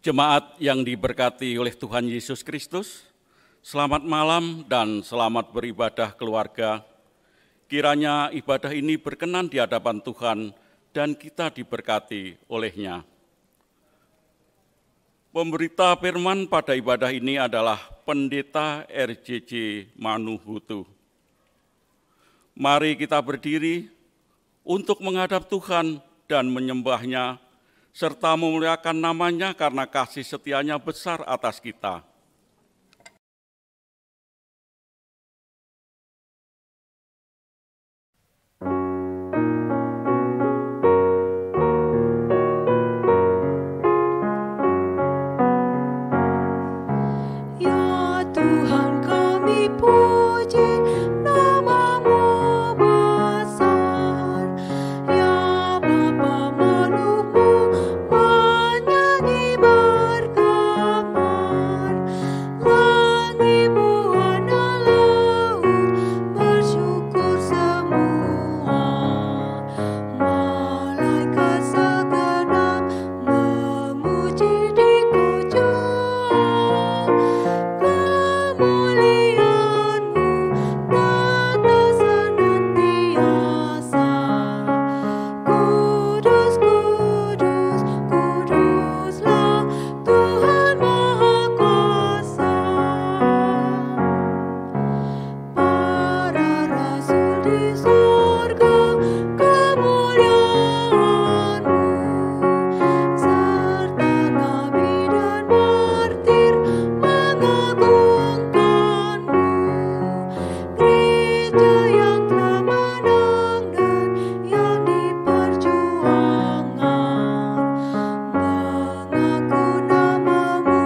Jemaat yang diberkati oleh Tuhan Yesus Kristus, selamat malam dan selamat beribadah keluarga. Kiranya ibadah ini berkenan di hadapan Tuhan dan kita diberkati oleh-Nya. Pemberita firman pada ibadah ini adalah Pendeta RJJ Manuhutu. Mari kita berdiri untuk menghadap Tuhan dan menyembah-Nya, serta memuliakan nama-Nya karena kasih setia-Nya besar atas kita. Ya Tuhan kami puji nama-Mu besar, ya Bapa manumu menyanyi bergemar, langit-Mu ada laut bersyukur semua, malaikat segenap memuji di Kau kemuliaan-Mu tata senantiasa. Kudus, kudus, kuduslah Tuhan Maha Kuasa. Para rasul di surga kemuliaan-Mu, serta nabi dan martir mengagungkan-Mu. Gereja yang telah menang dan yang di perjuangan mengaku nama-Mu,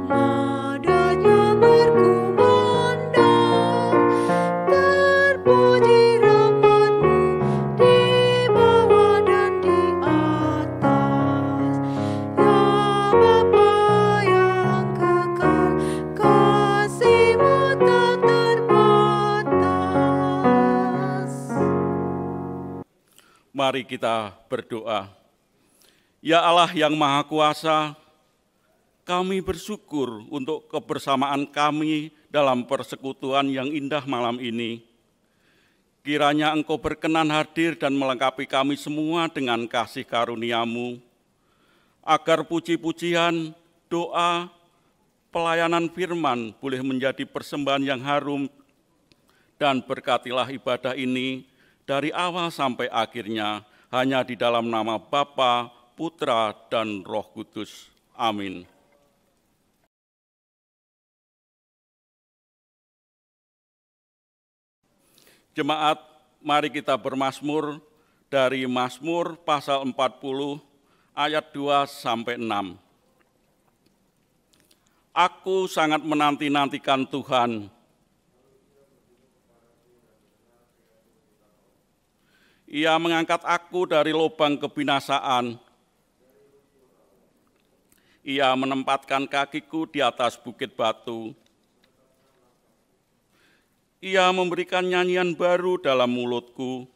madanya berkumandang. Terpuji rahmat-Mu di bawah dan di atas, ya Bapa yang kekal, kasih-Mu tak terbatas. Mari kita berdoa. Ya Allah yang Maha Kuasa, kami bersyukur untuk kebersamaan kami dalam persekutuan yang indah malam ini. Kiranya Engkau berkenan hadir dan melengkapi kami semua dengan kasih karunia-Mu, agar puji-pujian, doa, pelayanan firman boleh menjadi persembahan yang harum, dan berkatilah ibadah ini dari awal sampai akhirnya hanya di dalam nama Bapa, Putra, dan Roh Kudus. Amin. Jemaat, mari kita bermazmur dari Mazmur pasal 40 ayat 2 sampai 6. Aku sangat menanti-nantikan Tuhan. Ia mengangkat aku dari lubang kebinasaan. Ia menempatkan kakiku di atas bukit batu. Ia memberikan nyanyian baru dalam mulutku.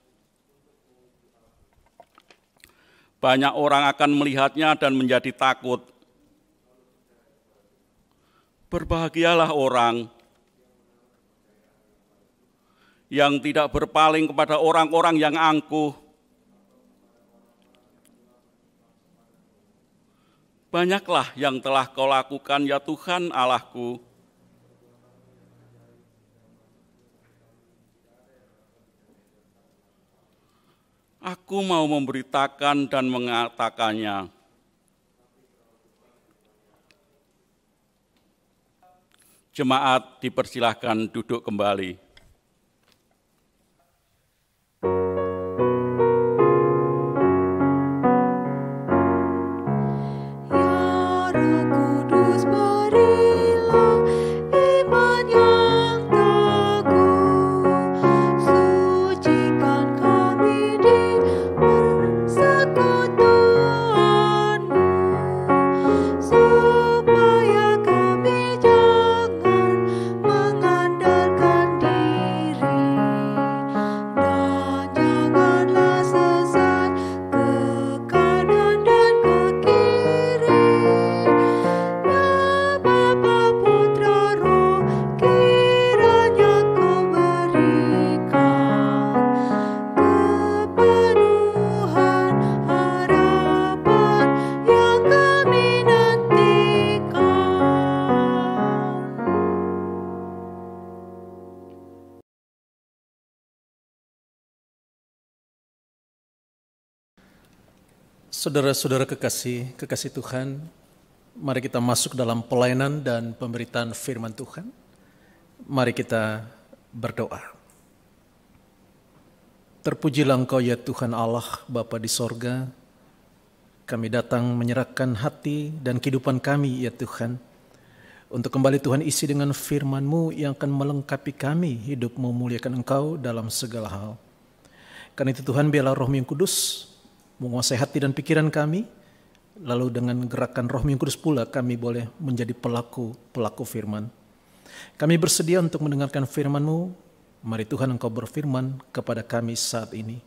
Banyak orang akan melihatnya dan menjadi takut. Berbahagialah orang yang tidak berpaling kepada orang-orang yang angkuh. Banyaklah yang telah Kau lakukan, ya Tuhan Allahku. Aku mau memberitakan dan mengatakannya. Jemaat dipersilahkan duduk kembali. Ya Roh Kudus berilah iman yang teguh, sucikan kami di persekutuan-Mu, supaya kami jangan mengandalkan diri Saudara-saudara kekasih Tuhan, mari kita masuk dalam pelayanan dan pemberitaan firman Tuhan. Mari kita berdoa. Terpujilah Engkau ya Tuhan Allah, Bapa di sorga. Kami datang menyerahkan hati dan kehidupan kami ya Tuhan. Untuk kembali Tuhan isi dengan firman-Mu yang akan melengkapi kami hidup memuliakan Engkau dalam segala hal. Karena itu Tuhan, biarlah Roh-Mu yang Kudus menguasai hati dan pikiran kami, lalu dengan gerakan Roh-Mu yang Kudus pula kami boleh menjadi pelaku firman. Kami bersedia untuk mendengarkan firman-Mu. Mari Tuhan Engkau berfirman kepada kami saat ini.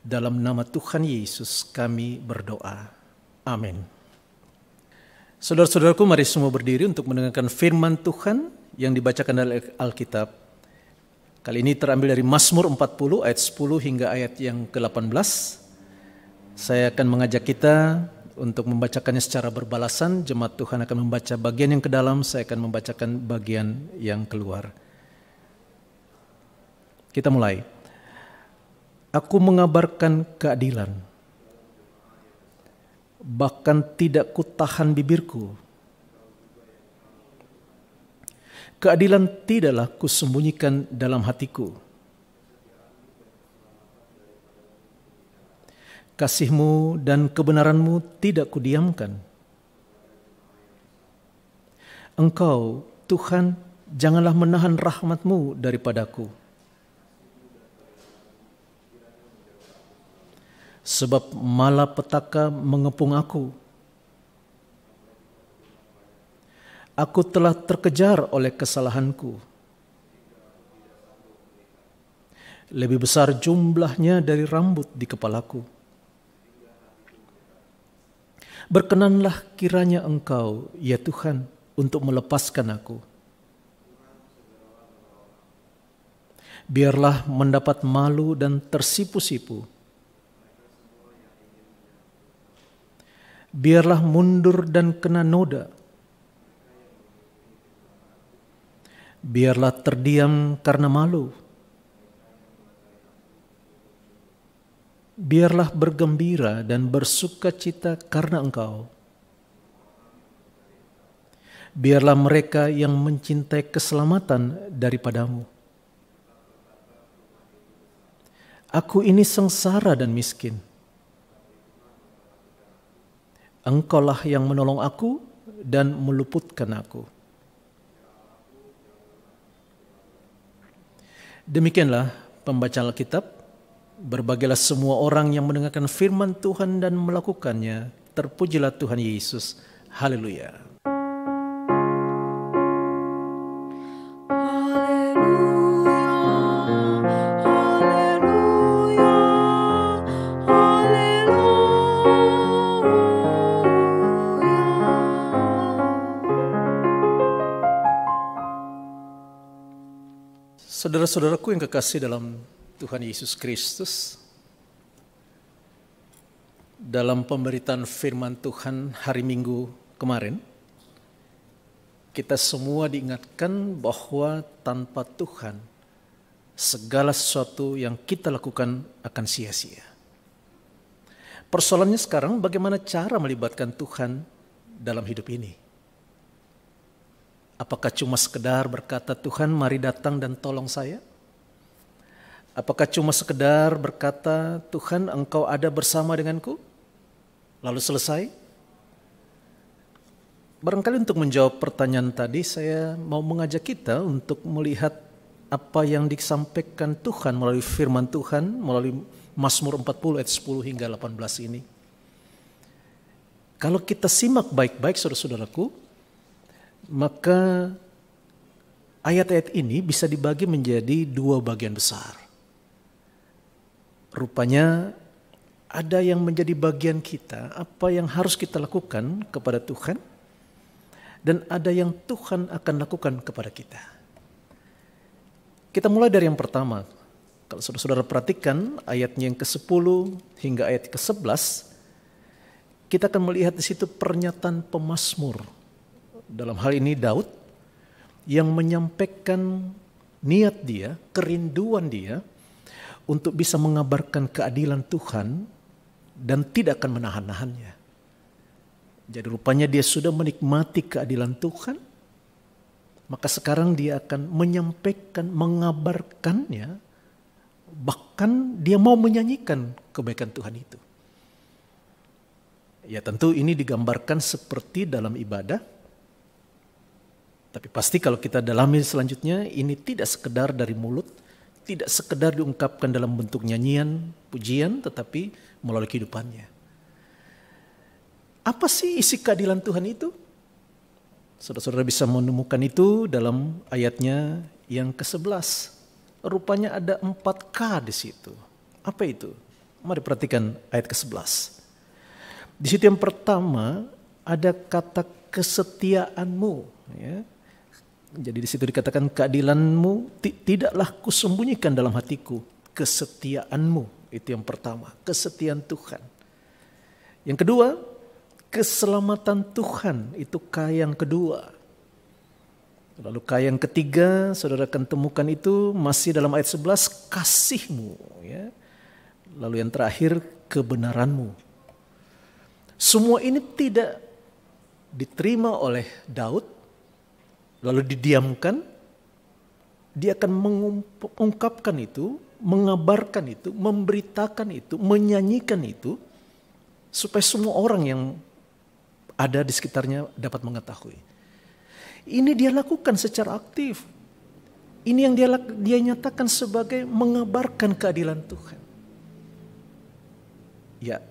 Dalam nama Tuhan Yesus kami berdoa. Amin. Saudara-saudaraku, mari semua berdiri untuk mendengarkan firman Tuhan yang dibacakan dari Alkitab. Kali ini terambil dari Mazmur 40 ayat 10 hingga ayat yang ke-18. Saya akan mengajak kita untuk membacakannya secara berbalasan. Jemaat Tuhan akan membaca bagian yang ke dalam, saya akan membacakan bagian yang keluar. Kita mulai. Aku mengabarkan keadilan, bahkan tidak kutahan bibirku. Keadilan tidaklah kusembunyikan dalam hatiku. Kasih-Mu dan kebenaran-Mu tidak kudiamkan. Engkau, Tuhan, janganlah menahan rahmat-Mu daripadaku. Sebab malapetaka mengepung aku. Aku telah terkejar oleh kesalahanku. Lebih besar jumlahnya dari rambut di kepalaku. Berkenanlah kiranya Engkau, ya Tuhan, untuk melepaskan aku. Biarlah mendapat malu dan tersipu-sipu. Biarlah mundur dan kena noda. Biarlah terdiam karena malu. Biarlah bergembira dan bersukacita karena Engkau. Biarlah mereka yang mencintai keselamatan daripadamu. Aku ini sengsara dan miskin. Engkaulah yang menolong aku dan meluputkan aku. Demikianlah pembacaan Alkitab. Berbahagialah semua orang yang mendengarkan firman Tuhan dan melakukannya. Terpujilah Tuhan Yesus. Haleluya. Saudara-saudaraku yang kekasih dalam Tuhan Yesus Kristus, dalam pemberitaan firman Tuhan hari Minggu kemarin, kita semua diingatkan bahwa tanpa Tuhan, segala sesuatu yang kita lakukan akan sia-sia. Persoalannya sekarang bagaimana cara melibatkan Tuhan dalam hidup ini? Apakah cuma sekedar berkata, Tuhan mari datang dan tolong saya? Apakah cuma sekedar berkata, Tuhan Engkau ada bersama denganku? Lalu selesai? Barangkali untuk menjawab pertanyaan tadi, saya mau mengajak kita untuk melihat apa yang disampaikan Tuhan melalui firman Tuhan, melalui Mazmur 40 ayat 10 hingga 18 ini. Kalau kita simak baik-baik saudara-saudaraku, maka ayat-ayat ini bisa dibagi menjadi dua bagian besar. Rupanya ada yang menjadi bagian kita, apa yang harus kita lakukan kepada Tuhan, dan ada yang Tuhan akan lakukan kepada kita. Kita mulai dari yang pertama. Kalau saudara-saudara perhatikan ayatnya yang ke-10 hingga ayat ke-11, kita akan melihat di situ pernyataan pemazmur. Dalam hal ini Daud yang menyampaikan niat dia, kerinduan dia untuk bisa mengabarkan keadilan Tuhan dan tidak akan menahan-nahannya. Jadi rupanya dia sudah menikmati keadilan Tuhan, maka sekarang dia akan menyampaikan, mengabarkannya, bahkan dia mau menyanyikan kebaikan Tuhan itu. Ya tentu ini digambarkan seperti dalam ibadah, tapi pasti kalau kita dalami selanjutnya, ini tidak sekedar dari mulut, tidak sekedar diungkapkan dalam bentuk nyanyian, pujian, tetapi melalui kehidupannya. Apa sih isi keadilan Tuhan itu? Saudara-saudara bisa menemukan itu dalam ayatnya yang ke-11. Rupanya ada 4K di situ. Apa itu? Mari perhatikan ayat ke-11. Di situ yang pertama ada kata kesetiaanmu. Ya. Jadi di situ dikatakan keadilanmu tidaklah kusembunyikan dalam hatiku. Kesetiaanmu, itu yang pertama. Kesetiaan Tuhan. Yang kedua, keselamatan Tuhan, itu K yang kedua. Lalu K yang ketiga, saudara akan temukan itu masih dalam ayat 11, kasihmu. Ya. Lalu yang terakhir, kebenaranmu. Semua ini tidak diterima oleh Daud, lalu didiamkan. Dia akan mengungkapkan itu, mengabarkan itu, memberitakan itu, menyanyikan itu, supaya semua orang yang ada di sekitarnya dapat mengetahui. Ini dia lakukan secara aktif. Ini yang dia nyatakan sebagai mengabarkan keadilan Tuhan. Ya,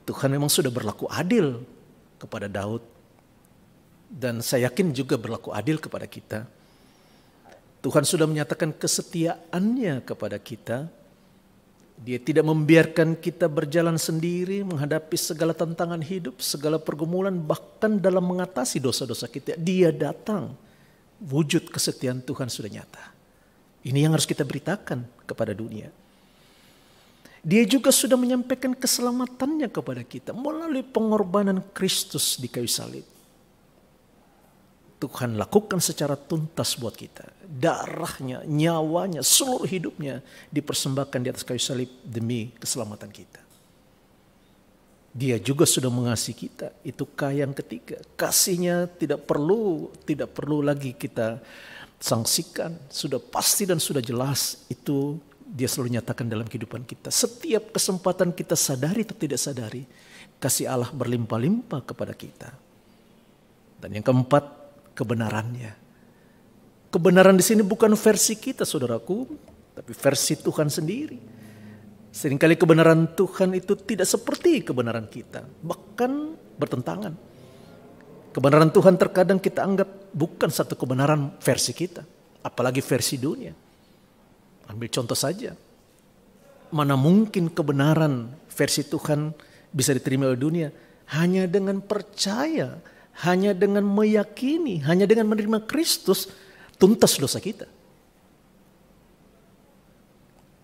Tuhan memang sudah berlaku adil kepada Daud. Dan saya yakin juga berlaku adil kepada kita. Tuhan sudah menyatakan kesetiaannya kepada kita. Dia tidak membiarkan kita berjalan sendiri menghadapi segala tantangan hidup, segala pergumulan, bahkan dalam mengatasi dosa-dosa kita. Dia datang, wujud kesetiaan Tuhan sudah nyata. Ini yang harus kita beritakan kepada dunia. Dia juga sudah menyampaikan keselamatannya kepada kita melalui pengorbanan Kristus di kayu salib. Tuhan lakukan secara tuntas buat kita. Darahnya, nyawanya, seluruh hidupnya dipersembahkan di atas kayu salib demi keselamatan kita. Dia juga sudah mengasihi kita. Itu K yang ketiga. Kasihnya tidak perlu lagi kita sangsikan. Sudah pasti dan sudah jelas. Itu dia selalu nyatakan dalam kehidupan kita. Setiap kesempatan kita sadari atau tidak sadari, kasih Allah berlimpah-limpah kepada kita. Dan yang keempat, kebenarannya. Kebenaran di sini bukan versi kita, saudaraku, tapi versi Tuhan sendiri. Seringkali kebenaran Tuhan itu tidak seperti kebenaran kita, bahkan bertentangan. Kebenaran Tuhan terkadang kita anggap bukan satu kebenaran versi kita, apalagi versi dunia. Ambil contoh saja, mana mungkin kebenaran versi Tuhan bisa diterima oleh dunia hanya dengan percaya, hanya dengan meyakini, hanya dengan menerima Kristus, tuntas dosa kita.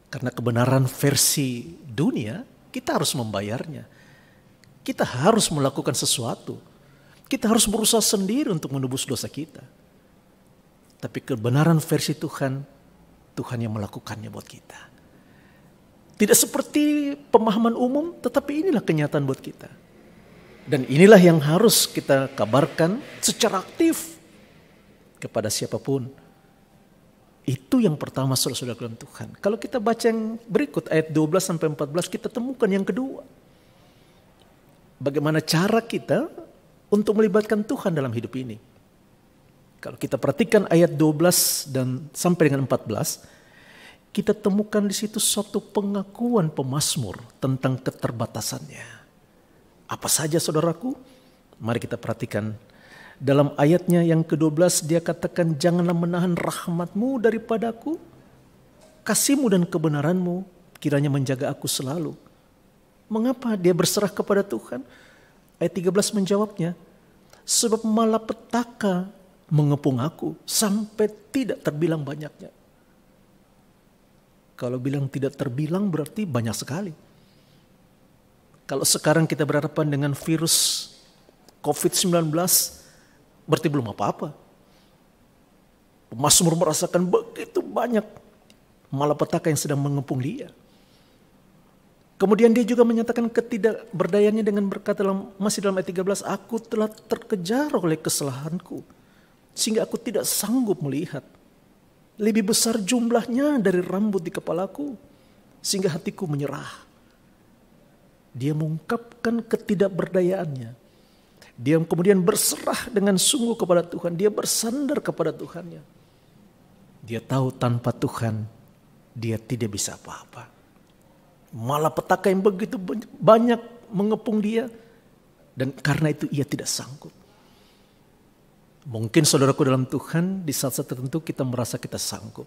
Karena kebenaran versi dunia, kita harus membayarnya. Kita harus melakukan sesuatu. Kita harus berusaha sendiri untuk menebus dosa kita. Tapi kebenaran versi Tuhan, Tuhan yang melakukannya buat kita. Tidak seperti pemahaman umum, tetapi inilah kenyataan buat kita. Dan inilah yang harus kita kabarkan secara aktif kepada siapapun. Itu yang pertama, saudara-saudara dalam Tuhan. Kalau kita baca yang berikut ayat 12-14, kita temukan yang kedua. Bagaimana cara kita untuk melibatkan Tuhan dalam hidup ini. Kalau kita perhatikan ayat 12 dan sampai dengan 14, kita temukan di situ suatu pengakuan pemazmur tentang keterbatasannya. Apa saja saudaraku? Mari kita perhatikan. Dalam ayatnya yang ke-12 dia katakan, janganlah menahan rahmatmu daripadaku. Kasihmu dan kebenaranmu kiranya menjaga aku selalu. Mengapa dia berserah kepada Tuhan? Ayat 13 menjawabnya. Sebab malapetaka mengepung aku sampai tidak terbilang banyaknya. Kalau bilang tidak terbilang berarti banyak sekali. Kalau sekarang kita berhadapan dengan virus COVID-19, berarti belum apa-apa. Pemazmur merasakan begitu banyak malapetaka yang sedang mengepung dia. Kemudian dia juga menyatakan ketidakberdayaannya dengan berkata masih dalam ayat 13, aku telah terkejar oleh kesalahanku, sehingga aku tidak sanggup melihat. Lebih besar jumlahnya dari rambut di kepalaku, sehingga hatiku menyerah. Dia mengungkapkan ketidakberdayaannya. Dia kemudian berserah dengan sungguh kepada Tuhan. Dia bersandar kepada Tuhannya. Dia tahu tanpa Tuhan, dia tidak bisa apa-apa. Malapetaka yang begitu banyak mengepung dia, dan karena itu ia tidak sanggup. Mungkin saudaraku dalam Tuhan, di saat-saat tertentu kita merasa kita sanggup.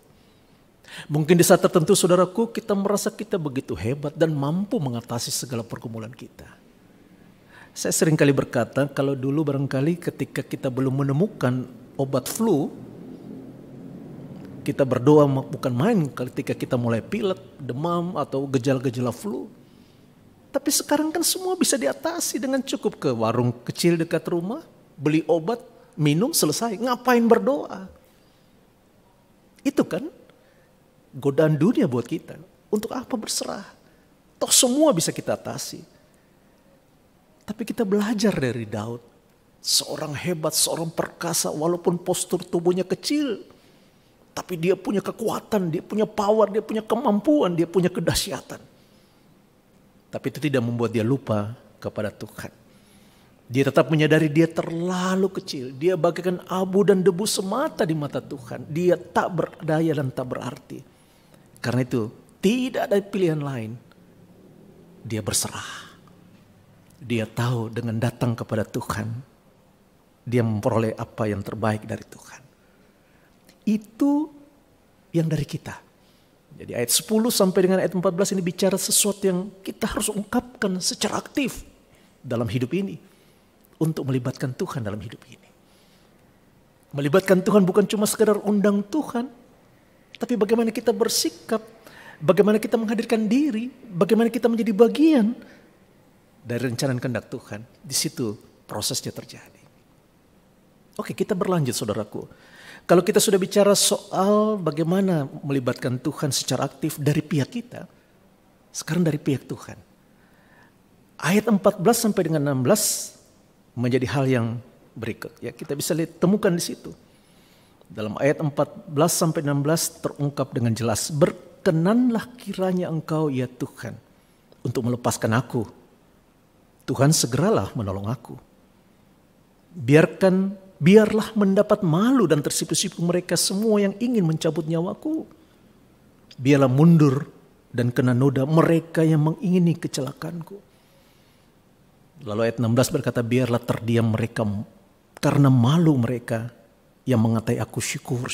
Mungkin di saat tertentu saudaraku kita merasa kita begitu hebat dan mampu mengatasi segala pergumulan kita. Saya sering kali berkata, kalau dulu barangkali ketika kita belum menemukan obat flu, kita berdoa bukan main ketika kita mulai pilek, demam, atau gejala-gejala flu. Tapi sekarang kan semua bisa diatasi dengan cukup ke warung kecil dekat rumah, beli obat, minum, selesai. Ngapain berdoa? Itu kan godaan dunia buat kita. Untuk apa berserah? Toh semua bisa kita atasi. Tapi kita belajar dari Daud. Seorang hebat, seorang perkasa, walaupun postur tubuhnya kecil, tapi dia punya kekuatan, dia punya power, dia punya kemampuan, dia punya kedahsyatan. Tapi itu tidak membuat dia lupa kepada Tuhan. Dia tetap menyadari dia terlalu kecil. Dia bagaikan abu dan debu semata di mata Tuhan. Dia tak berdaya dan tak berarti. Karena itu tidak ada pilihan lain. Dia berserah. Dia tahu dengan datang kepada Tuhan, dia memperoleh apa yang terbaik dari Tuhan. Itu yang dari kita. Jadi ayat 10 sampai dengan ayat 14 ini bicara sesuatu yang kita harus ungkapkan secara aktif dalam hidup ini. Untuk melibatkan Tuhan dalam hidup ini. Melibatkan Tuhan bukan cuma sekedar undang Tuhan. Tapi bagaimana kita bersikap. Bagaimana kita menghadirkan diri. Bagaimana kita menjadi bagian dari rencana dan kehendak Tuhan. Di situ prosesnya terjadi. Oke, kita berlanjut saudaraku. Kalau kita sudah bicara soal bagaimana melibatkan Tuhan secara aktif dari pihak kita, sekarang dari pihak Tuhan. Ayat 14 sampai dengan 16 menjadi hal yang berikut. Ya, kita bisa temukan di situ. Dalam ayat 14 sampai 16 terungkap dengan jelas, berkenanlah kiranya Engkau ya Tuhan untuk melepaskan aku. Tuhan segeralah menolong aku. Biarlah mendapat malu dan tersipu-sipu mereka semua yang ingin mencabut nyawaku. Biarlah mundur dan kena noda mereka yang mengingini kecelakaanku. Lalu ayat 16 berkata, biarlah terdiam mereka karena malu mereka yang mengatai aku syukur.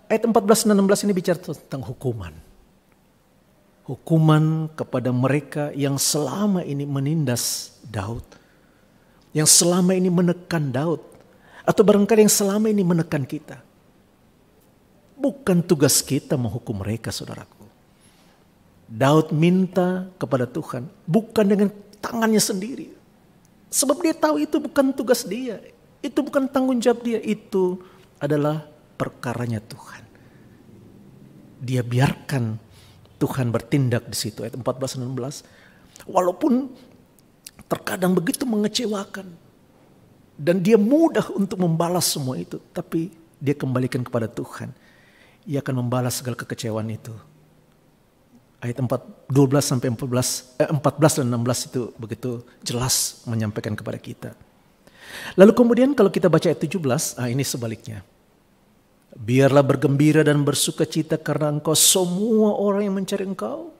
Ayat 14 dan 16 ini bicara tentang hukuman. Hukuman kepada mereka yang selama ini menindas Daud. Yang selama ini menekan Daud. Atau barangkali yang selama ini menekan kita. Bukan tugas kita menghukum mereka saudaraku. Daud minta kepada Tuhan. Bukan dengan tangannya sendiri. Sebab dia tahu itu bukan tugas dia. Itu bukan tanggung jawab dia. Itu adalah perkaranya Tuhan. Dia biarkan Tuhan bertindak di situ. Ayat 14 dan 16. Walaupun terkadang begitu mengecewakan. Dan dia mudah untuk membalas semua itu. Tapi dia kembalikan kepada Tuhan. Ia akan membalas segala kekecewaan itu. Ayat 12 sampai 14 dan 16 itu begitu jelas menyampaikan kepada kita. Lalu kemudian kalau kita baca ayat 17, ini sebaliknya. Biarlah bergembira dan bersuka cita karena Engkau semua orang yang mencari Engkau.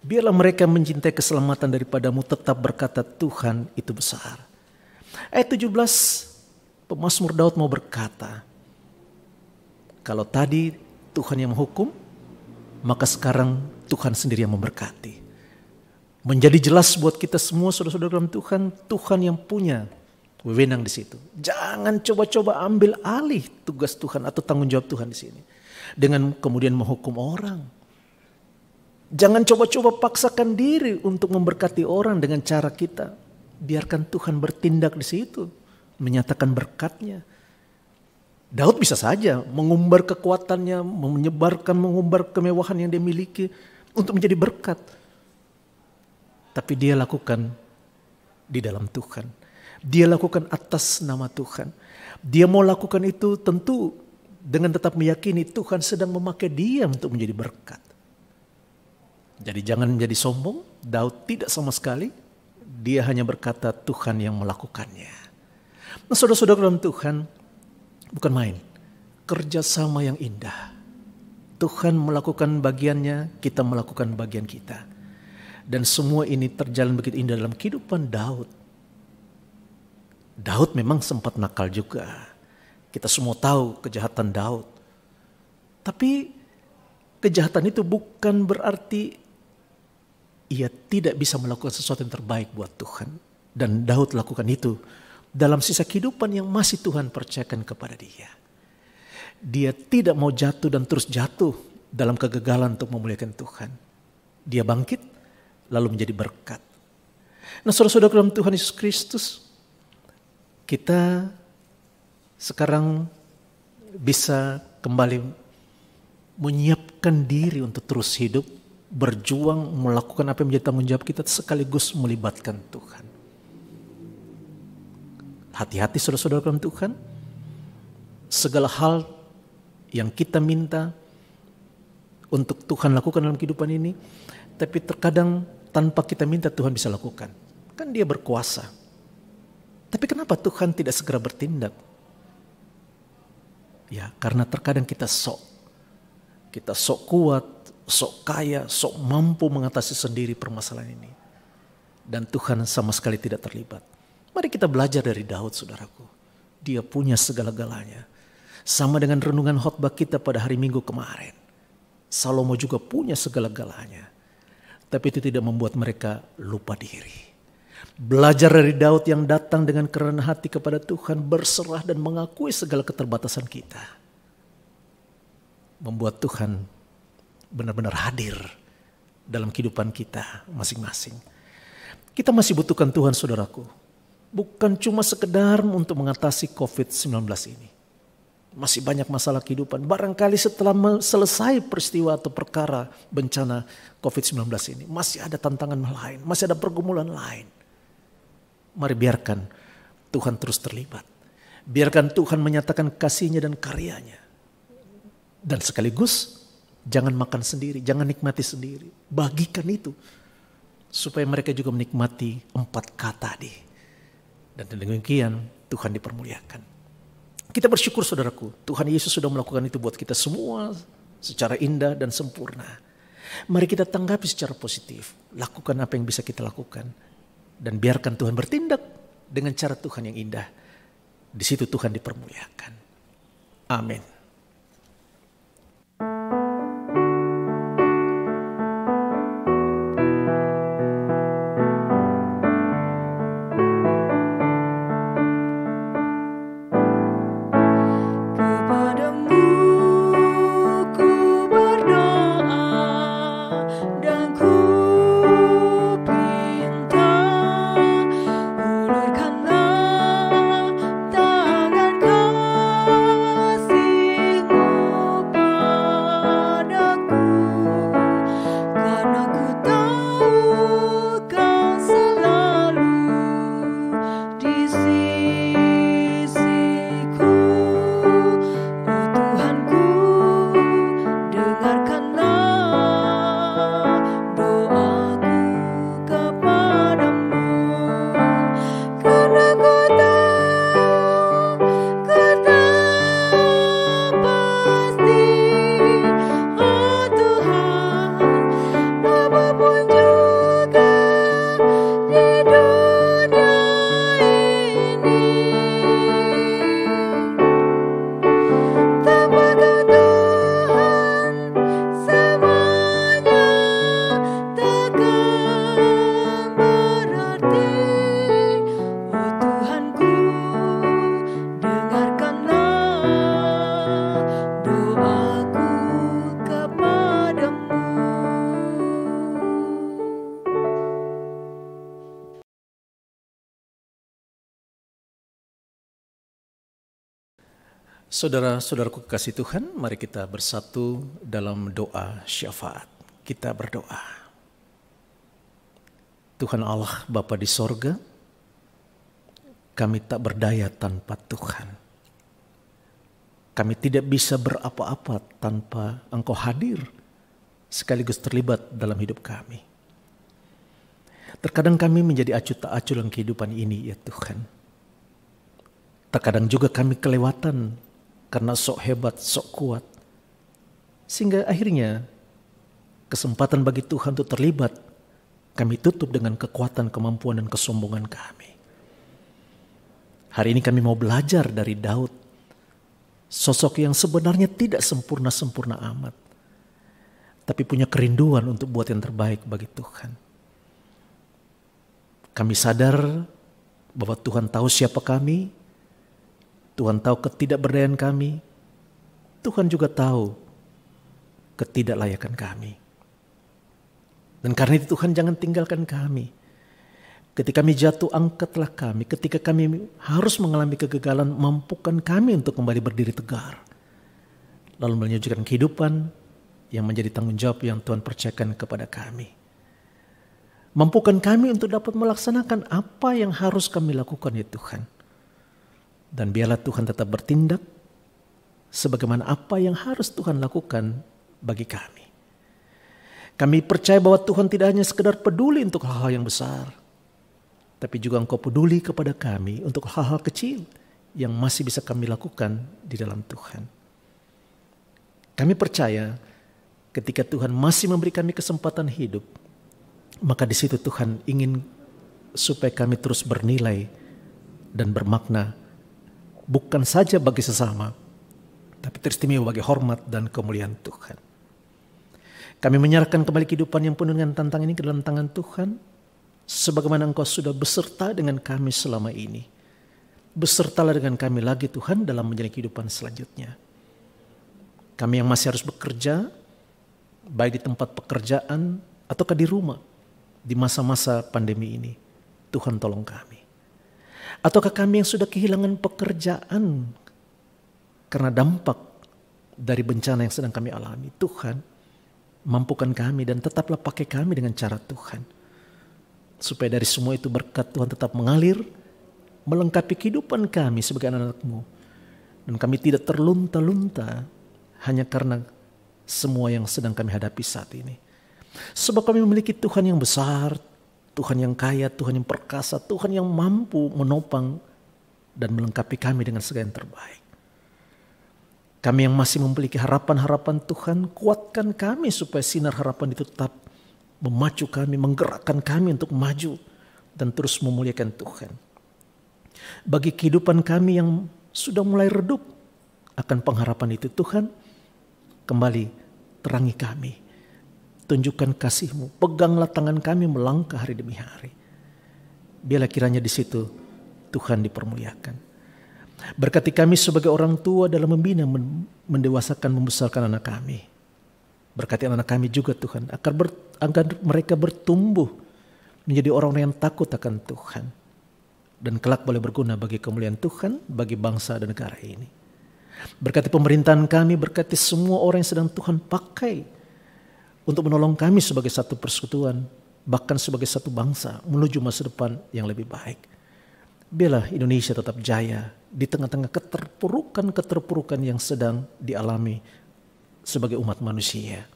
Biarlah mereka mencintai keselamatan daripadamu, tetap berkata Tuhan itu besar. Ayat 17, pemazmur Daud mau berkata, kalau tadi Tuhan yang menghukum, maka sekarang Tuhan sendiri yang memberkati. Menjadi jelas buat kita semua saudara-saudara dalam Tuhan, Tuhan yang punya wewenang di situ. Jangan coba-coba ambil alih tugas Tuhan atau tanggung jawab Tuhan di sini dengan kemudian menghukum orang. Jangan coba-coba paksakan diri untuk memberkati orang dengan cara kita. Biarkan Tuhan bertindak di situ, menyatakan berkatnya. Daud bisa saja mengumbar kekuatannya, mengumbar kemewahan yang dia miliki untuk menjadi berkat. tapi dia lakukan di dalam Tuhan. Dia lakukan atas nama Tuhan. Dia mau lakukan itu tentu dengan tetap meyakini Tuhan sedang memakai dia untuk menjadi berkat. Jadi jangan menjadi sombong. Daud tidak sama sekali. Dia hanya berkata Tuhan yang melakukannya. Nah, saudara-saudara dalam Tuhan, bukan main. Kerjasama yang indah. Tuhan melakukan bagiannya, kita melakukan bagian kita. Dan semua ini terjalan begitu indah dalam kehidupan Daud. Daud memang sempat nakal juga. Kita semua tahu kejahatan Daud. Tapi kejahatan itu bukan berarti ia tidak bisa melakukan sesuatu yang terbaik buat Tuhan. Dan Daud lakukan itu dalam sisa kehidupan yang masih Tuhan percayakan kepada dia. Dia tidak mau jatuh dan terus jatuh dalam kegagalan untuk memuliakan Tuhan. Dia bangkit lalu menjadi berkat. Nah, saudara-saudara dalam Tuhan Yesus Kristus, kita sekarang bisa kembali menyiapkan diri untuk terus hidup, berjuang, melakukan apa yang menjadi tanggung jawab kita sekaligus melibatkan Tuhan. Hati-hati saudara-saudara dalam Tuhan, segala hal yang kita minta untuk Tuhan lakukan dalam kehidupan ini, tapi terkadang tanpa kita minta Tuhan bisa lakukan. Kan dia berkuasa. Tapi kenapa Tuhan tidak segera bertindak? Ya, karena terkadang kita sok kuat, sok kaya, sok mampu mengatasi sendiri permasalahan ini. Dan Tuhan sama sekali tidak terlibat. Mari kita belajar dari Daud, saudaraku. Dia punya segala-galanya. Sama dengan renungan khotbah kita pada hari Minggu kemarin. Salomo juga punya segala-galanya. Tapi itu tidak membuat mereka lupa diri. Belajar dari Daud yang datang dengan kerenahan hati kepada Tuhan, berserah dan mengakui segala keterbatasan kita. Membuat Tuhan benar-benar hadir dalam kehidupan kita masing-masing. Kita masih butuhkan Tuhan, saudaraku. Bukan cuma sekedar untuk mengatasi COVID-19 ini. Masih banyak masalah kehidupan. Barangkali setelah selesai peristiwa atau perkara bencana COVID-19 ini, masih ada tantangan lain, masih ada pergumulan lain. Mari biarkan Tuhan terus terlibat. Biarkan Tuhan menyatakan kasih-Nya dan karyanya. Dan sekaligus jangan makan sendiri, jangan nikmati sendiri. Bagikan itu supaya mereka juga menikmati 4 kata tadi. Dan demikian Tuhan dipermuliakan. Kita bersyukur saudaraku, Tuhan Yesus sudah melakukan itu buat kita semua secara indah dan sempurna. Mari kita tanggapi secara positif, lakukan apa yang bisa kita lakukan. Dan biarkan Tuhan bertindak dengan cara Tuhan yang indah. Di situ Tuhan dipermuliakan. Amin. Saudara-saudaraku kekasih Tuhan, mari kita bersatu dalam doa syafaat. Kita berdoa. Tuhan Allah Bapa di sorga, kami tak berdaya tanpa Tuhan. Kami tidak bisa berapa-apa tanpa Engkau hadir sekaligus terlibat dalam hidup kami. Terkadang kami menjadi acuh tak acuh dalam kehidupan ini ya Tuhan. Terkadang juga kami kelewatan karena sok hebat, sok kuat. Sehingga akhirnya kesempatan bagi Tuhan untuk terlibat kami tutup dengan kekuatan, kemampuan, dan kesombongan kami. Hari ini kami mau belajar dari Daud, sosok yang sebenarnya tidak sempurna-sempurna amat, tapi punya kerinduan untuk buat yang terbaik bagi Tuhan. Kami sadar bahwa Tuhan tahu siapa kami, Tuhan tahu ketidakberdayaan kami, Tuhan juga tahu ketidaklayakan kami. Dan karena itu Tuhan jangan tinggalkan kami. Ketika kami jatuh, angkatlah kami. Ketika kami harus mengalami kegagalan, mampukan kami untuk kembali berdiri tegar. Lalu melanjutkan kehidupan yang menjadi tanggung jawab yang Tuhan percayakan kepada kami. Mampukan kami untuk dapat melaksanakan apa yang harus kami lakukan ya Tuhan. Dan biarlah Tuhan tetap bertindak sebagaimana apa yang harus Tuhan lakukan bagi kami. Kami percaya bahwa Tuhan tidak hanya sekedar peduli untuk hal-hal yang besar, tapi juga Engkau peduli kepada kami untuk hal-hal kecil yang masih bisa kami lakukan di dalam Tuhan. Kami percaya ketika Tuhan masih memberi kami kesempatan hidup, maka di situ Tuhan ingin supaya kami terus bernilai dan bermakna, bukan saja bagi sesama, tapi teristimewa bagi hormat dan kemuliaan Tuhan. Kami menyerahkan kembali kehidupan yang penuh dengan tantangan ini ke dalam tangan Tuhan, sebagaimana Engkau sudah beserta dengan kami selama ini. Besertalah dengan kami lagi Tuhan dalam menjalani kehidupan selanjutnya. Kami yang masih harus bekerja, baik di tempat pekerjaan ataukah di rumah, di masa-masa pandemi ini, Tuhan tolong kami. Ataukah kami yang sudah kehilangan pekerjaan karena dampak dari bencana yang sedang kami alami, Tuhan mampukan kami dan tetaplah pakai kami dengan cara Tuhan. Supaya dari semua itu berkat Tuhan tetap mengalir, melengkapi kehidupan kami sebagai anak-anak-Mu. Dan kami tidak terlunta-lunta hanya karena semua yang sedang kami hadapi saat ini. Sebab kami memiliki Tuhan yang besar, Tuhan yang kaya, Tuhan yang perkasa, Tuhan yang mampu menopang dan melengkapi kami dengan segala yang terbaik. Kami yang masih memiliki harapan-harapan Tuhan, kuatkan kami supaya sinar harapan itu tetap memacu kami, menggerakkan kami untuk maju dan terus memuliakan Tuhan. Bagi kehidupan kami yang sudah mulai redup akan pengharapan itu, Tuhan kembali terangi kami. Tunjukkan kasih-Mu, peganglah tangan kami melangkah hari demi hari. Biarlah kiranya di situ Tuhan dipermuliakan. Berkati kami sebagai orang tua dalam membina, mendewasakan, membesarkan anak kami. Berkati anak kami juga Tuhan, agar mereka bertumbuh menjadi orang-orang yang takut akan Tuhan. Dan kelak boleh berguna bagi kemuliaan Tuhan, bagi bangsa dan negara ini. Berkati pemerintahan kami, berkati semua orang yang sedang Tuhan pakai untuk menolong kami sebagai satu persekutuan, bahkan sebagai satu bangsa menuju masa depan yang lebih baik. Biarlah Indonesia tetap jaya di tengah-tengah keterpurukan yang sedang dialami sebagai umat manusia.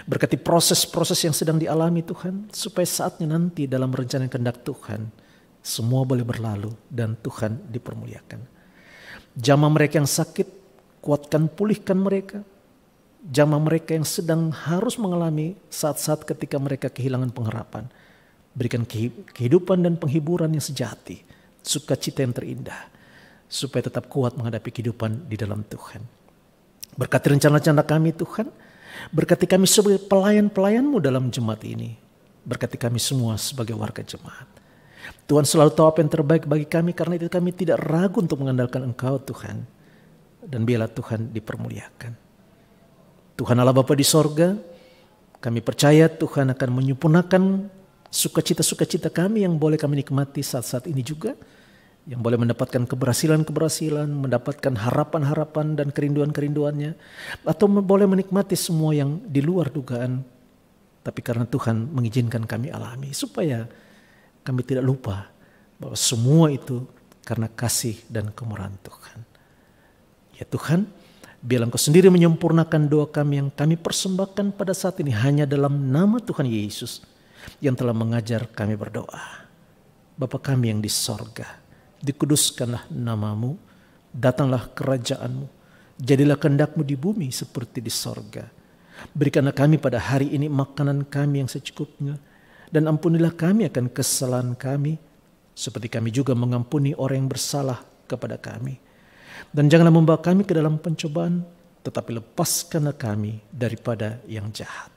Berkati proses-proses yang sedang dialami Tuhan, supaya saatnya nanti dalam rencana kehendak Tuhan, semua boleh berlalu dan Tuhan dipermuliakan. Jamaah mereka yang sakit, kuatkan, pulihkan mereka. Jamaah mereka yang sedang harus mengalami saat-saat ketika mereka kehilangan pengharapan, berikan kehidupan dan penghiburan yang sejati, sukacita yang terindah, supaya tetap kuat menghadapi kehidupan di dalam Tuhan. Berkati rencana-rencana kami Tuhan, berkati kami sebagai pelayan-pelayan-Mu dalam jemaat ini, berkati kami semua sebagai warga jemaat. Tuhan selalu tahu apa yang terbaik bagi kami, karena itu kami tidak ragu untuk mengandalkan Engkau Tuhan, dan biarlah Tuhan dipermuliakan. Tuhan Allah Bapa di sorga, kami percaya Tuhan akan menyempurnakan sukacita-sukacita kami yang boleh kami nikmati saat-saat ini juga, yang boleh mendapatkan keberhasilan-keberhasilan, mendapatkan harapan-harapan dan kerinduan-kerinduannya, atau boleh menikmati semua yang di luar dugaan tapi karena Tuhan mengizinkan kami alami, supaya kami tidak lupa bahwa semua itu karena kasih dan kemurahan Tuhan. Ya Tuhan, biarlah Engkau sendiri menyempurnakan doa kami yang kami persembahkan pada saat ini hanya dalam nama Tuhan Yesus yang telah mengajar kami berdoa. Bapa kami yang di sorga, dikuduskanlah namamu, datanglah kerajaanmu, jadilah kehendak-Mu di bumi seperti di sorga. Berikanlah kami pada hari ini makanan kami yang secukupnya, dan ampunilah kami akan kesalahan kami, seperti kami juga mengampuni orang yang bersalah kepada kami. Dan janganlah membawa kami ke dalam pencobaan, tetapi lepaskanlah kami daripada yang jahat.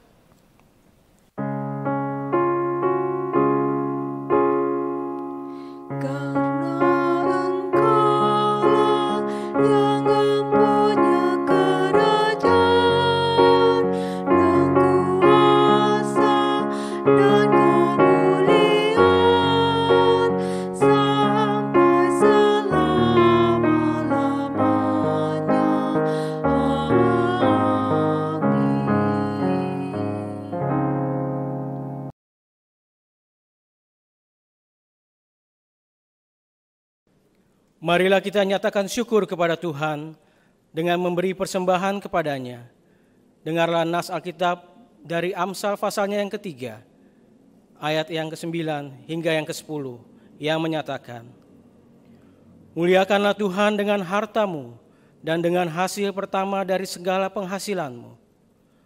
Marilah kita nyatakan syukur kepada Tuhan dengan memberi persembahan kepadanya. Dengarlah nas Alkitab dari Amsal pasalnya yang ketiga, ayat yang ke-9 hingga yang ke-10, yang menyatakan, muliakanlah Tuhan dengan hartamu dan dengan hasil pertama dari segala penghasilanmu.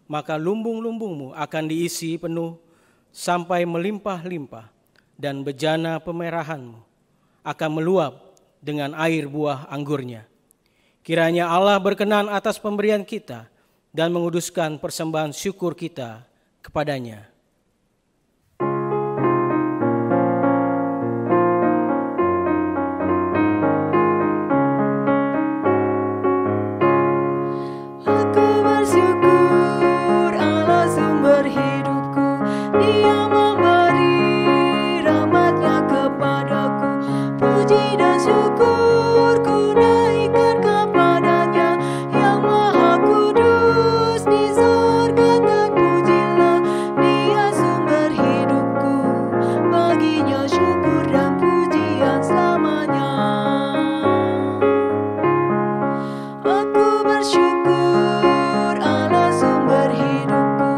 Maka lumbung-lumbungmu akan diisi penuh sampai melimpah-limpah, dan bejana pemerahanmu akan meluap dengan air buah anggurnya. Kiranya Allah berkenan atas pemberian kita dan menguduskan persembahan syukur kita kepadanya. Aku bersyukur Allah sumber hidupku, Dia memberi rahmat-Nya kepadaku. Puji dan syukur ku naikkan kepadanya, yang maha kudus di surga terpujilah. Dia sumber hidupku, baginya syukur dan pujian selamanya. Aku bersyukur Allah sumber hidupku,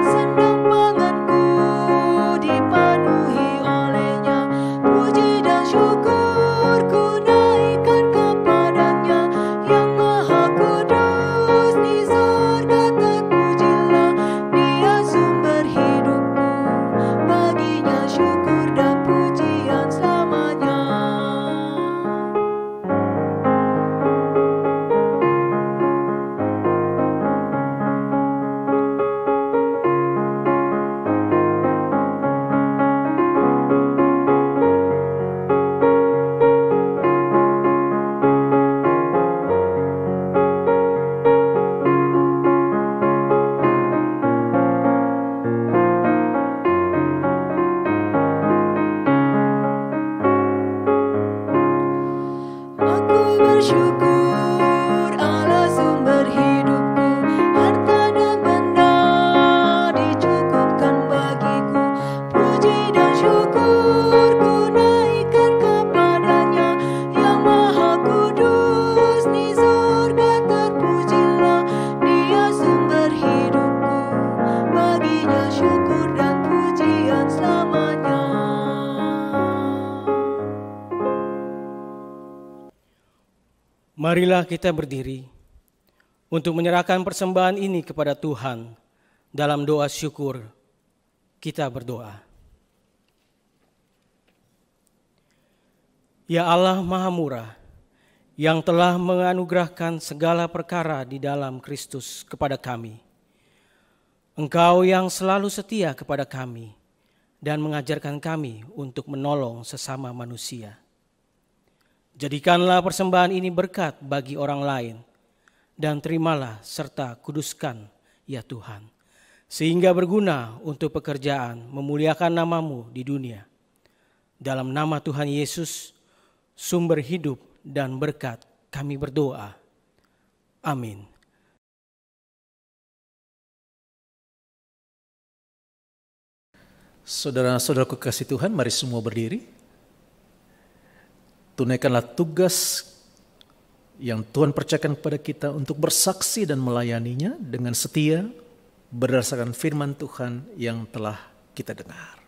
sendok panganku dipenuhi olehnya. Puji dan syukur ku naikkan kepadanya, yang maha kudus di surga terpujilah. Dia sumber hidupku, baginya syukur dan pujian selamanya. Aku bersyukur Allah sumber hidupku, harta dan benda dicukupkan bagiku. Puji dan syukur ku naikkan kepadanya, yang maha kudus di surga terpujilah. Dia sumber hidupku, baginya syukur dan pujian selamanya. Marilah kita berdiri untuk menyerahkan persembahan ini kepada Tuhan. Dalam doa syukur, kita berdoa. Ya Allah Maha Murah, yang telah menganugerahkan segala perkara di dalam Kristus kepada kami. Engkau yang selalu setia kepada kami dan mengajarkan kami untuk menolong sesama manusia. Jadikanlah persembahan ini berkat bagi orang lain, dan terimalah serta kuduskan ya Tuhan, sehingga berguna untuk pekerjaan memuliakan nama-Mu di dunia. Dalam nama Tuhan Yesus, sumber hidup dan berkat, kami berdoa. Amin. Saudara-saudaraku kasih Tuhan, mari semua berdiri. Tunaikanlah tugas yang Tuhan percayakan kepada kita untuk bersaksi dan melayaninya dengan setia berdasarkan firman Tuhan yang telah kita dengar.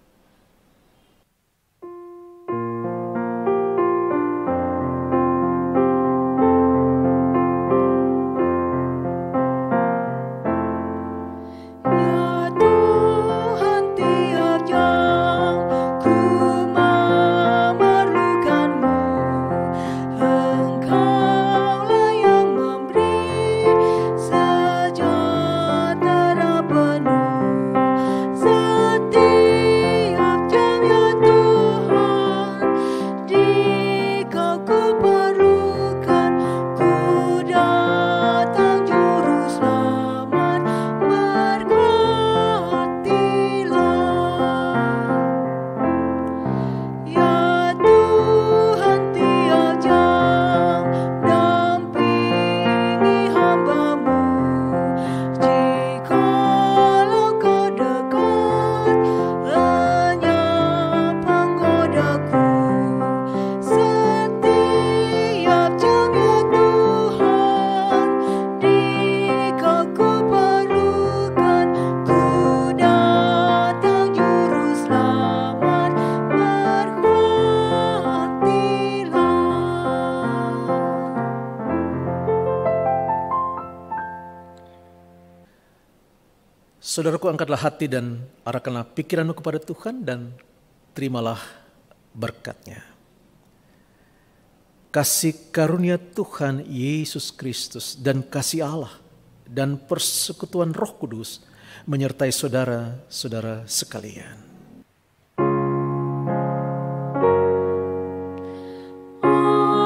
Saudaraku, angkatlah hati dan arahkanlah pikiranmu kepada Tuhan dan terimalah berkat-Nya. Kasih karunia Tuhan Yesus Kristus dan kasih Allah dan persekutuan Roh Kudus menyertai saudara-saudara sekalian. Amin.